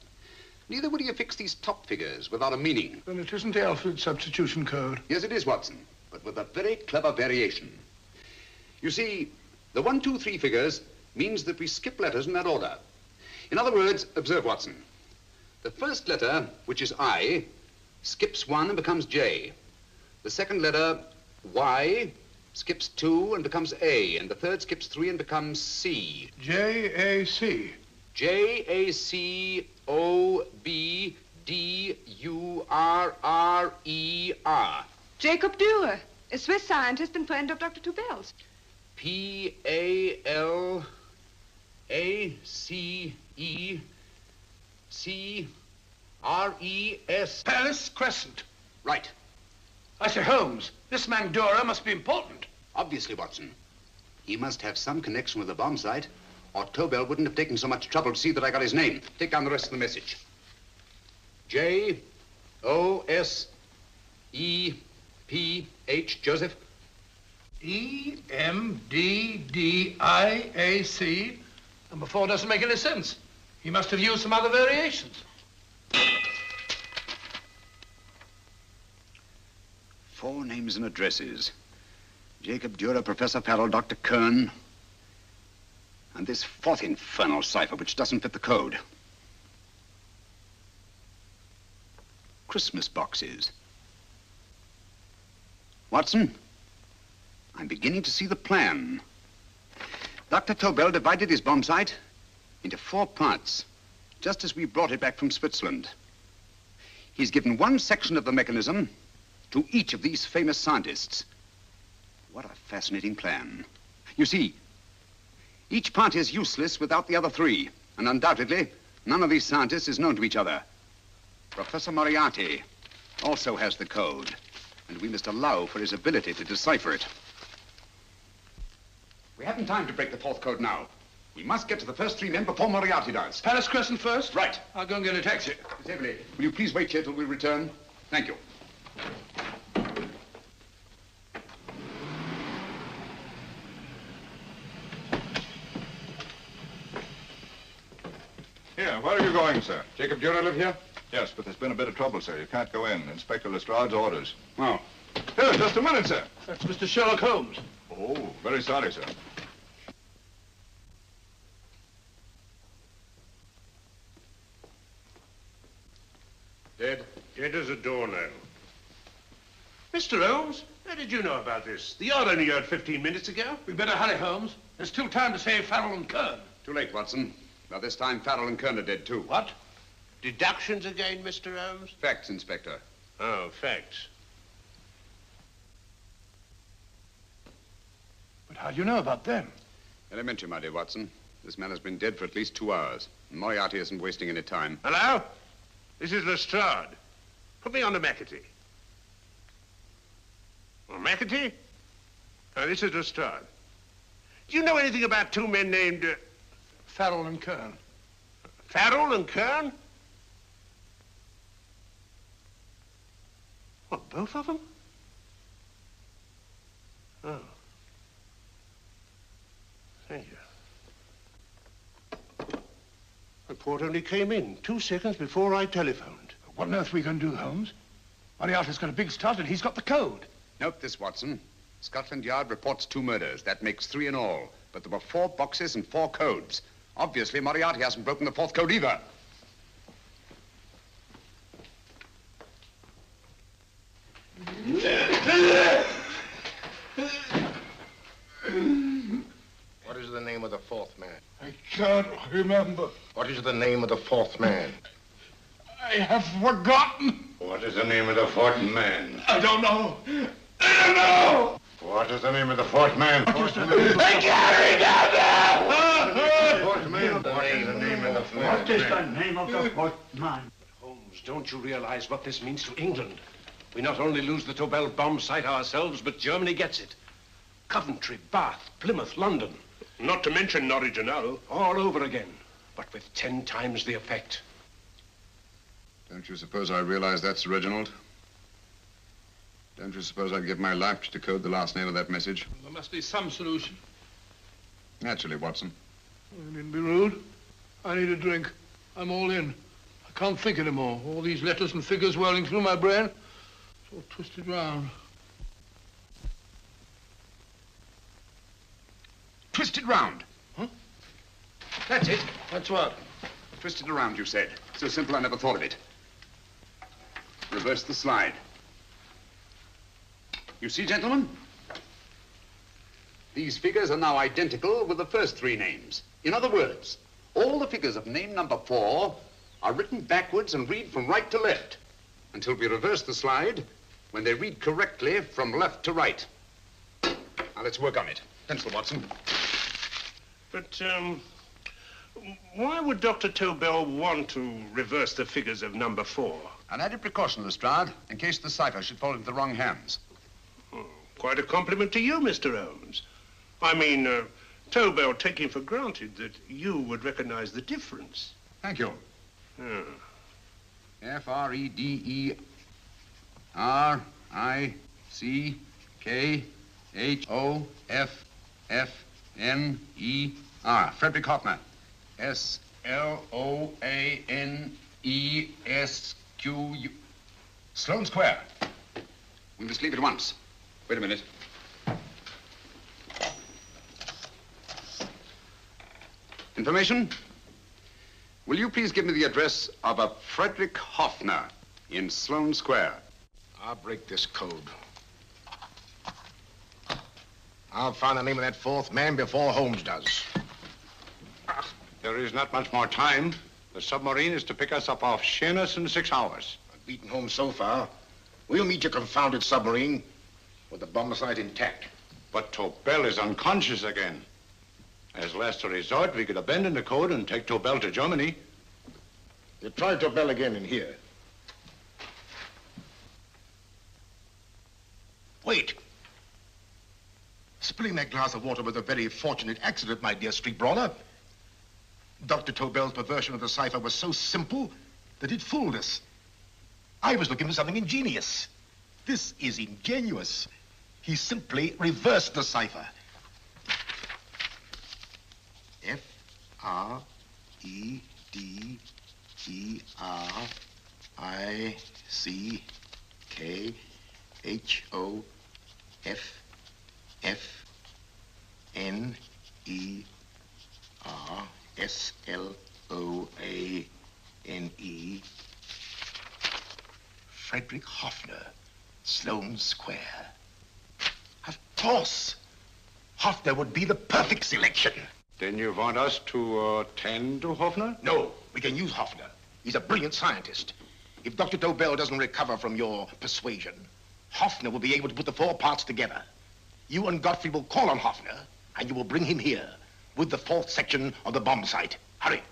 Neither would he affix these top figures without a meaning. Then it isn't the alphabet substitution code. Yes, it is, Watson, but with a very clever variation. You see, the 1, 2, 3 figures means that we skip letters in that order. In other words, observe, Watson. The first letter, which is I, skips 1 and becomes J. The second letter, Y, skips 2 and becomes A. And the third skips 3 and becomes C. J-A-C. J-A-C-O-B-D-U-R-R-E-R. Jacob Dürer, a Swiss scientist and friend of Dr. Tobel's. P-A-L-A-C-E. A-C-E-C-R-E-S. Palace Crescent. Right. I say, Holmes, this man Dora must be important. Obviously, Watson. He must have some connection with the bomb site, or Tobel wouldn't have taken so much trouble to see that I got his name. Take down the rest of the message. J-O-S-E-P-H, Joseph. E-M-D-D-I-A-C. Number 4 doesn't make any sense. He must have used some other variations. 4 names and addresses. Jacob Dürer, Professor Farrell, Dr. Kern, and this 4th infernal cipher, which doesn't fit the code. Christmas boxes. Watson, I'm beginning to see the plan. Dr. Tobel divided his bomb site into 4 parts, just as we brought it back from Switzerland. He's given one section of the mechanism to each of these famous scientists. What a fascinating plan. You see, each part is useless without the other 3, and undoubtedly, none of these scientists is known to each other. Professor Moriarty also has the code, and we must allow for his ability to decipher it. We haven't time to break the 4th code now. We must get to the first 3 men before Moriarty does. Palace Crescent first? Right. I'll go and get a taxi. Miss Everly, will you please wait here till we return? Thank you. Here, where are you going, sir? Jacob Dürer live here? Yes, but there's been a bit of trouble, sir. You can't go in. Inspector Lestrade's orders. Oh. Here, just a minute, sir. That's Mr. Sherlock Holmes. Oh, very sorry, sir. Dead? Dead as a doornail. Mr. Holmes, how did you know about this? The yard only heard 15 minutes ago. We better hurry, Holmes. There's still time to save Farrell and Kern. Too late, Watson. By this time, Farrell and Kern are dead, too. What? Deductions again, Mr. Holmes? Facts, Inspector. Oh, facts. But how do you know about them? Elementary, my dear Watson. This man has been dead for at least 2 hours. And Moriarty isn't wasting any time. Hello? This is Lestrade. Put me on to McAtee. Well, McAtee? Oh, this is Lestrade. Do you know anything about 2 men named... Farrell and Kern. Farrell and Kern? What, both of them? Oh. Thank you. Report only came in 2 seconds before I telephoned. What on earth are we going to do, Holmes? Moriarty's got a big start and he's got the code. Note this, Watson. Scotland Yard reports 2 murders. That makes 3 in all. But there were 4 boxes and 4 codes. Obviously, Moriarty hasn't broken the 4th code either. What is the name of the 4th man? I can't remember. What is the name of the 4th man? I have forgotten. What is the name of the 4th man? I don't know. I don't know. What is the name of the 4th man? I can't remember. 4th man. What is the name of the 4th man? What is the name of the 4th man? Holmes, don't you realize what this means to England? We not only lose the Tobel bomb site ourselves, but Germany gets it. Coventry, Bath, Plymouth, London. Not to mention Norwich and Hull. All over again, but with 10 times the effect. Don't you suppose I realize that's Reginald? Don't you suppose I'd give my life to decode the last name of that message? Well, there must be some solution. Naturally, Watson. You needn't be rude. I need a drink. I'm all in. I can't think anymore. All these letters and figures whirling through my brain. It's all twisted round. Twisted round? Huh? That's it. That's what? Twisted around, you said. So simple, I never thought of it. Reverse the slide. You see, gentlemen? These figures are now identical with the first 3 names. In other words, all the figures of name number 4 are written backwards and read from right to left until we reverse the slide when they read correctly from left to right. Now, let's work on it. Pencil, Watson. But, Why would Dr. Tobel want to reverse the figures of number 4? An added precaution, Lestrade, in case the cipher should fall into the wrong hands. Quite a compliment to you, Mr. Holmes. I mean, Tobel taking for granted that you would recognize the difference. Thank you. Frederick-Hoffner. Frederick Hoffner. S-L-O-A-N-E-S-Q-U. Sloane Square. We must leave at once. Wait a minute. Information? Will you please give me the address of a Frederick Hoffner in Sloane Square? I'll break this code. I'll find the name of that fourth man before Holmes does. There is not much more time. The submarine is to pick us up off Sheerness in 6 hours. I've beaten Holmes so far. We'll meet your confounded submarine with the bomb site intact. But Tobel is unconscious again. As last resort, we could abandon the code and take Tobel to Germany. You try Tobel again in here. Wait. Spilling that glass of water was a very fortunate accident, my dear street brawler. Dr. Tobel's perversion of the cipher was so simple that it fooled us. I was looking for something ingenious. This is ingenuous. He simply reversed the cipher. F-R-E-D-E-R-I-C-K-H-O-F-N-E-R-S-L-O-A-N-E. Frederick Hoffner, Sloane Square. Of course. Hoffner would be the perfect selection. Then you want us to tend to Hoffner? No, we can use Hoffner. He's a brilliant scientist. If Dr. Tobel doesn't recover from your persuasion, Hoffner will be able to put the 4 parts together. You and Godfrey will call on Hoffner, and you will bring him here with the 4th section of the bomb site. Hurry.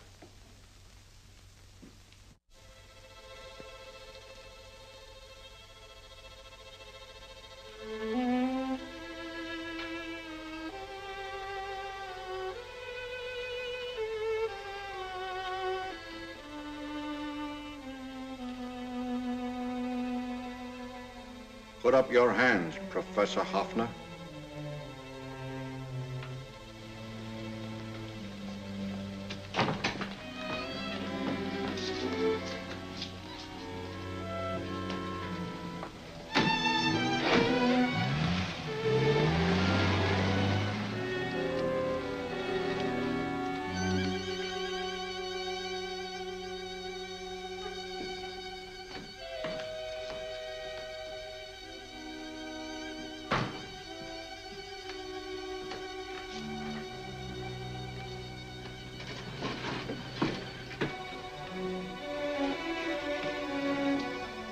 Put up your hands, Professor Hoffner.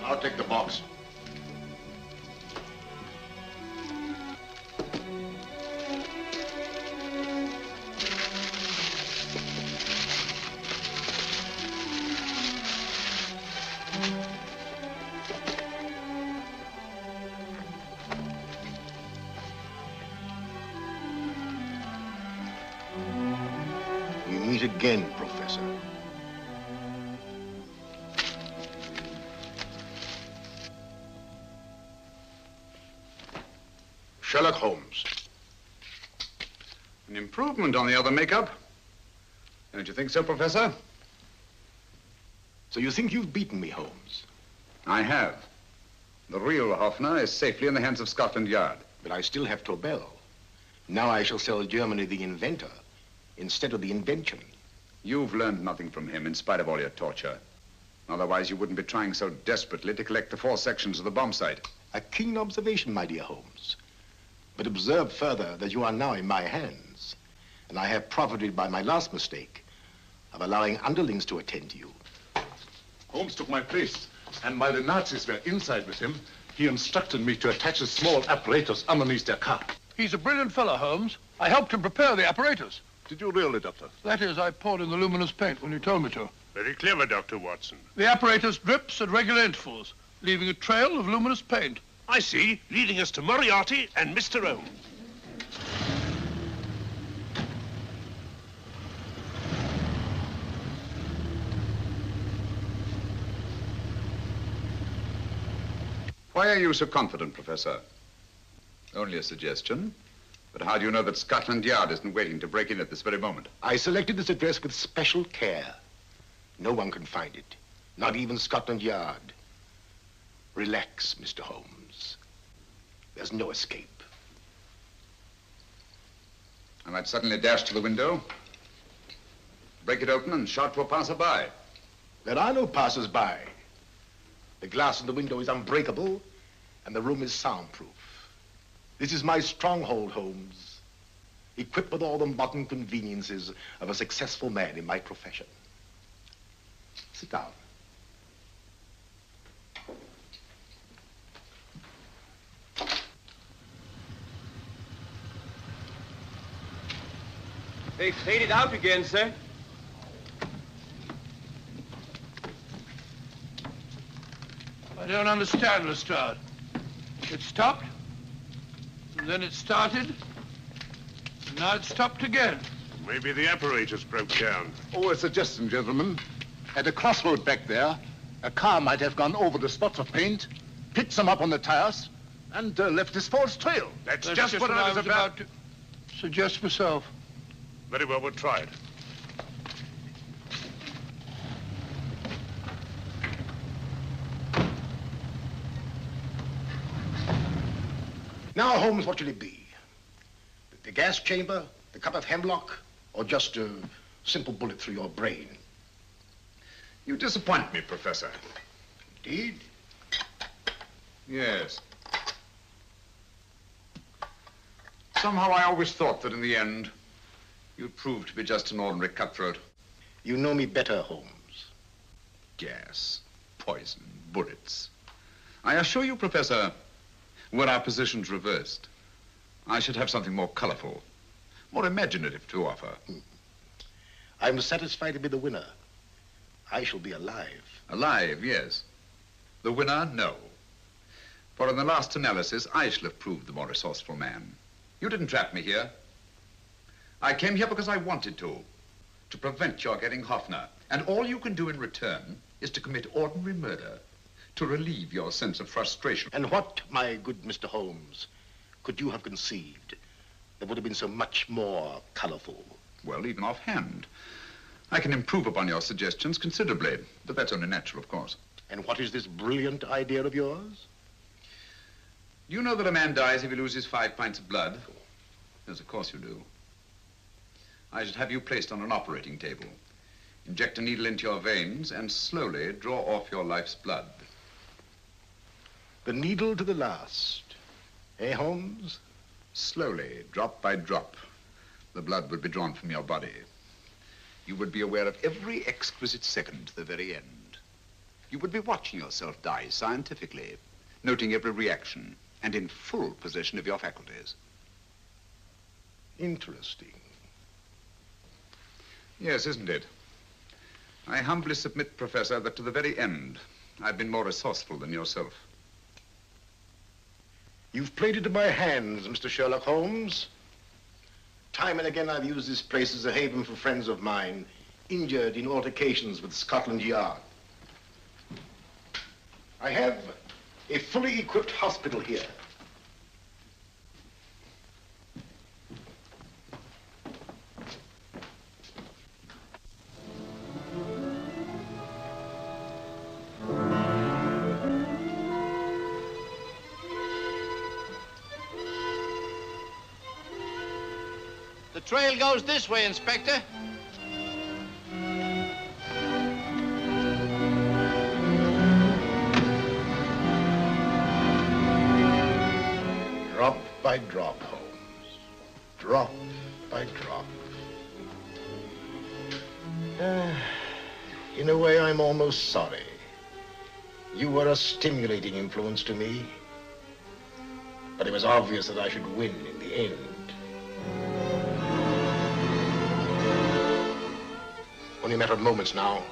I'll take the box. We meet again, Professor. Sherlock Holmes. An improvement on the other makeup. Don't you think so, Professor? So you think you've beaten me, Holmes? I have. The real Hoffner is safely in the hands of Scotland Yard. But I still have Tobel. Now I shall sell Germany the inventor instead of the invention. You've learned nothing from him in spite of all your torture. Otherwise, you wouldn't be trying so desperately to collect the 4 sections of the bomb site. A keen observation, my dear Holmes. But observe further that you are now in my hands, and I have profited by my last mistake of allowing underlings to attend to you. Holmes took my place, and while the Nazis were inside with him, he instructed me to attach a small apparatus underneath their car. He's a brilliant fellow, Holmes. I helped him prepare the apparatus. Did you really, Doctor? That is, I poured in the luminous paint when you told me to. Very clever, Dr. Watson. The apparatus drips at regular intervals, leaving a trail of luminous paint. I see, leading us to Moriarty and Mr. Holmes. Why are you so confident, Professor? Only a suggestion. But how do you know that Scotland Yard isn't waiting to break in at this very moment? I selected this address with special care. No one can find it, not even Scotland Yard. Relax, Mr. Holmes. There's no escape. I might suddenly dash to the window, break it open, and shout to a passerby. There are no passers-by. The glass in the window is unbreakable, and the room is soundproof. This is my stronghold, Holmes, equipped with all the modern conveniences of a successful man in my profession. Sit down. They faded out again, sir. I don't understand, Lestrade. It stopped, and then it started, and now it stopped again. Maybe the apparatus broke down. Oh, a suggestion, gentlemen. At a crossroad back there, a car might have gone over the spots of paint, picked some up on the tires, and left this false trail. That's just what I was about to suggest myself. Very well, we'll try it. Now, Holmes, what should it be? The gas chamber, the cup of hemlock, or just a simple bullet through your brain? You disappoint me, Professor. Indeed? Yes. Somehow I always thought that in the end, you'd prove to be just an ordinary cutthroat. You know me better, Holmes. Gas, poison, bullets. I assure you, Professor, were our positions reversed, I should have something more colorful, more imaginative to offer. I'm satisfied to be the winner. I shall be alive. Alive, yes. The winner, no. For in the last analysis, I shall have proved the more resourceful man. You didn't trap me here. I came here because I wanted to prevent your getting Hoffner. And all you can do in return is to commit ordinary murder, to relieve your sense of frustration. And what, my good Mr. Holmes, could you have conceived that would have been so much more colorful? Well, even offhand, I can improve upon your suggestions considerably, but that's only natural, of course. And what is this brilliant idea of yours? You know that a man dies if he loses 5 pints of blood? Yes, of course you do. I should have you placed on an operating table, inject a needle into your veins, and slowly draw off your life's blood. The needle to the last. Eh, Holmes? Slowly, drop by drop, the blood would be drawn from your body. You would be aware of every exquisite second to the very end. You would be watching yourself die scientifically, noting every reaction, and in full possession of your faculties. Interesting. Yes, isn't it? I humbly submit, Professor, that to the very end, I've been more resourceful than yourself. You've played into my hands, Mr. Sherlock Holmes. Time and again, I've used this place as a haven for friends of mine, injured in altercations with Scotland Yard. I have a fully equipped hospital here. The trail goes this way, Inspector. Drop by drop, Holmes. Drop by drop. In a way, I'm almost sorry. You were a stimulating influence to me. But it was obvious that I should win in the end. Only a matter of moments now.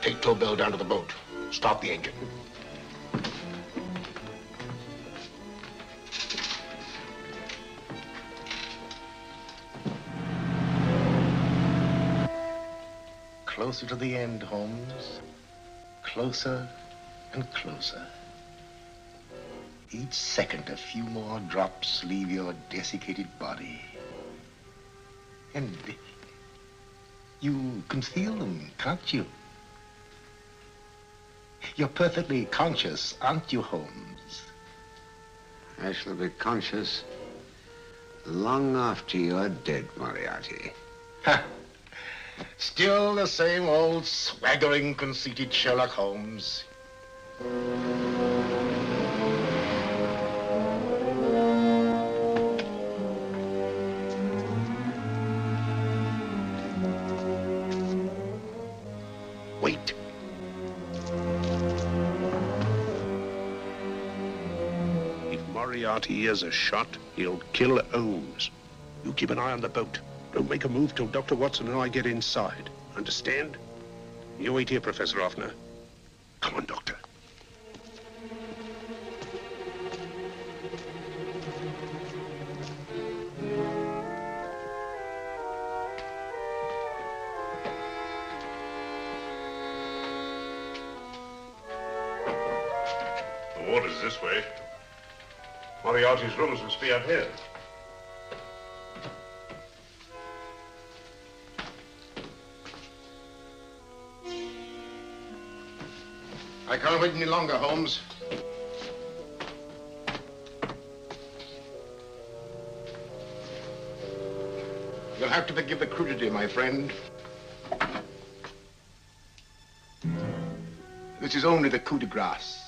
Take Tobel down to the boat. Start the engine. Closer to the end, Holmes. Closer and closer. Each second, a few more drops leave your desiccated body. And you can feel them, can't you? You're perfectly conscious, aren't you, Holmes? I shall be conscious long after you're dead, Moriarty. Ha! Still the same old swaggering, conceited Sherlock Holmes. Wait. If Moriarty hears a shot, he'll kill Holmes. You keep an eye on the boat. Don't make a move till Dr. Watson and I get inside. Understand? You wait here, Professor Hoffner. Come on, Doctor. The water's this way. Moriarty's rooms must be out here. I can't wait any longer, Holmes. You'll have to forgive the crudity, my friend. This is only the coup de grace.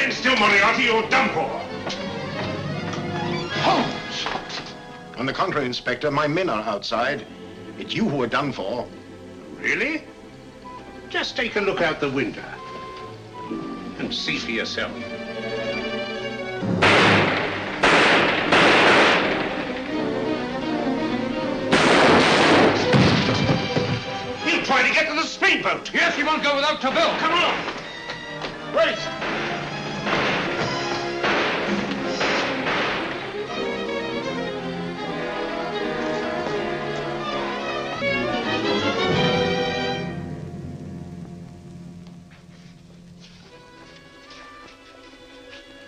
Stand still, Moriarty, you're done for. Holmes! On the contrary, Inspector, my men are outside. It's you who are done for. Really? Just take a look out the window and see for yourself. He'll try to get to the speedboat. Yes, he won't go without Tobel. Come on. Wait.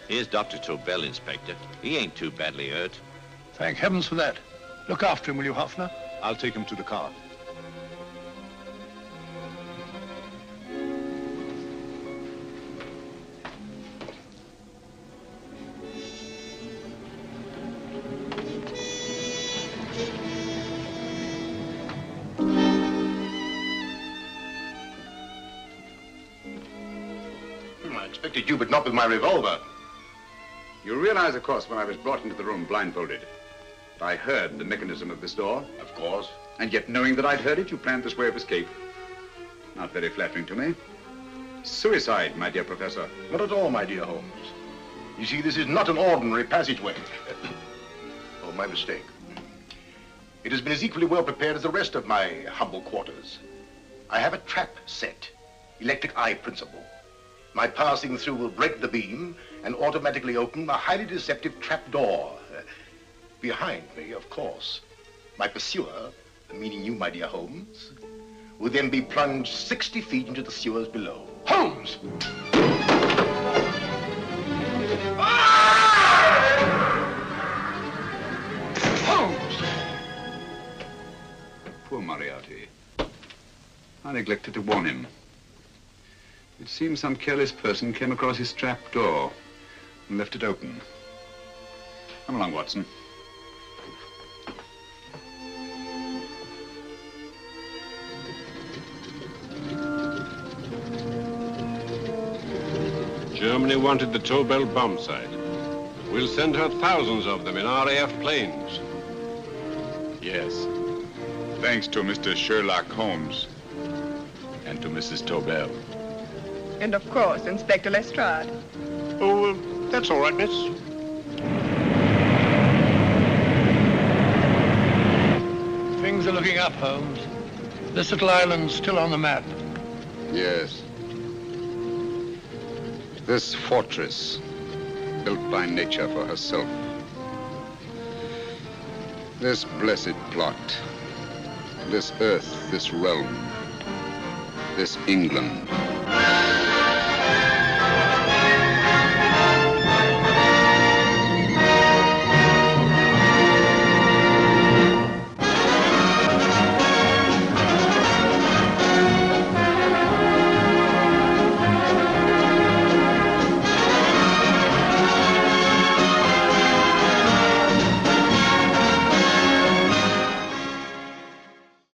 Here's Dr. Tobel, Inspector. He ain't too badly hurt. Thank heavens for that. Look after him, will you, Hoffner? I'll take him to the car. I expected you, but not with my revolver. You realize, of course, when I was brought into the room blindfolded, that I heard the mechanism of this door? Of course. And yet, knowing that I'd heard it, you planned this way of escape. Not very flattering to me. Suicide, my dear Professor. Not at all, my dear Holmes. You see, this is not an ordinary passageway. Oh, my mistake. It has been as equally well prepared as the rest of my humble quarters. I have a trap set, electric eye principle. My passing through will break the beam and automatically open a highly deceptive trap door. Behind me, of course, my pursuer, meaning you, my dear Holmes, will then be plunged 60 feet into the sewers below. Holmes! Holmes! Poor Moriarty. I neglected to warn him. It seems some careless person came across his trap door and left it open. Come along, Watson. Germany wanted the Tobel bomb site. We'll send her thousands of them in RAF planes. Yes. Thanks to Mr. Sherlock Holmes and to Mrs. Tobel. And of course, Inspector Lestrade. Oh, that's all right, miss. Things are looking up, Holmes. This little island's still on the map. Yes. This fortress, built by nature for herself. This blessed plot. This earth, this realm. This England.